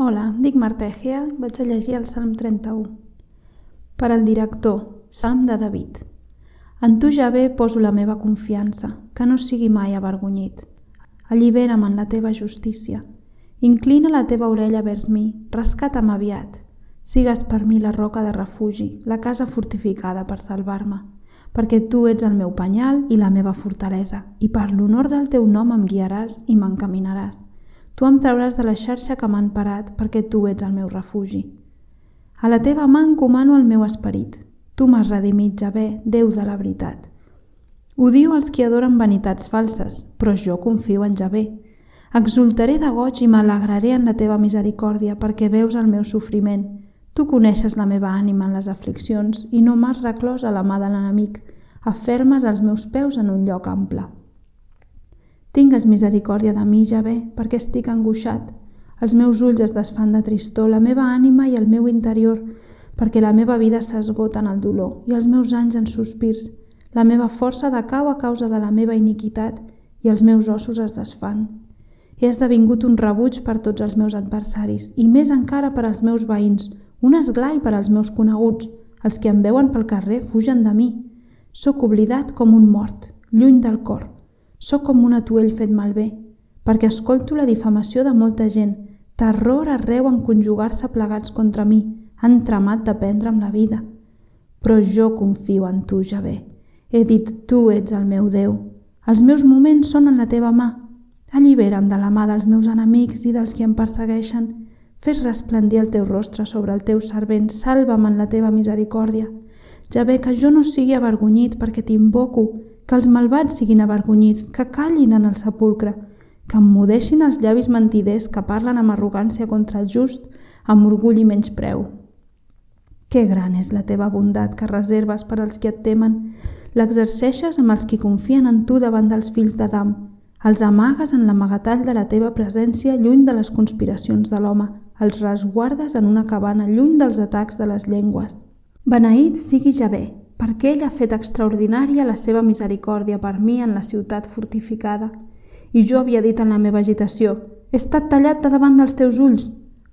Hola, dic Marta Egea i vaig a llegir el Salm 31. Per al director, Salm de David. En tu, Javé, poso la meva confiança, que no sigui mai avergonyit. Allibera'm en la teva justícia. Inclina la teva orella vers mi, rescata'm aviat. Sigues per mi la roca de refugi, la casa fortificada per salvar-me, perquè tu ets el meu penyal i la meva fortalesa, i per l'honor del teu nom em guiaràs i m'encaminaràs. Tu em trauràs de la xarxa que m'han parat perquè tu ets el meu refugi. A la teva mà encomano el meu esperit. Tu m'has redimit, Javé, Déu de la veritat. Odio els qui adoren vanitats falses, però jo confio en Javé. Exultaré de goig i m'alegraré en la teva misericòrdia perquè veus el meu sofriment. Tu coneixes la meva ànima en les afliccions i no m'has reclòs a la mà de l'enemic. Afermes els meus peus en un lloc ample. Tingues misericòrdia de mi, Javé, perquè estic angoixat. Els meus ulls es desfan de tristor, la meva ànima i el meu interior, perquè la meva vida s'esgota en el dolor i els meus anys en sospirs. La meva força decau a causa de la meva iniquitat i els meus ossos es desfan. He esdevingut un rebuig per tots els meus adversaris i més encara per als meus veïns, un esglai per als meus coneguts. Els que em veuen pel carrer fugen de mi. Soc oblidat com un mort, lluny del cor. Soc com un atuell fet malbé, perquè escolto la difamació de molta gent. Terror arreu en conjugar-se plegats contra mi, han tramat de prendre'm la vida. Però jo confio en tu, Javé. He dit, tu ets el meu Déu. Els meus moments són en la teva mà. Allibera'm de la mà dels meus enemics i dels qui em persegueixen. Fes resplendir el teu rostre sobre el teu servent, salva'm en la teva misericòrdia. Javé, que jo no sigui avergonyit perquè t'invoco, que els malvats siguin avergonyits, que callin en el sepulcre, que emmudeixin els llavis mentiders que parlen amb arrogància contra el just, amb orgull i menyspreu. Que gran és la teva bondat que reserves per als qui et temen. L'exerceixes amb els qui confien en tu davant dels fills d'Adam. Els amagues en l'amagatall de la teva presència lluny de les conspiracions de l'home. Els resguardes en una cabana lluny dels atacs de les llengües. Beneït sigui Javé, perquè ell ha fet extraordinària la seva misericòrdia per mi en la ciutat fortificada. I jo havia dit en la meva agitació, he estat tallat de davant dels teus ulls,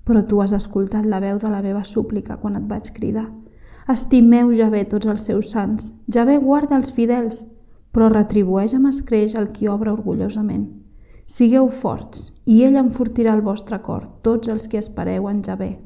però tu has escoltat la veu de la meva súplica quan et vaig cridar. Estimeu Javé tots els seus sants, Javé guarda els fidels, però retribueix amb escreix el qui obra orgullosament. Sigueu forts, i ell enfortirà el vostre cor, tots els que espereu en Javé.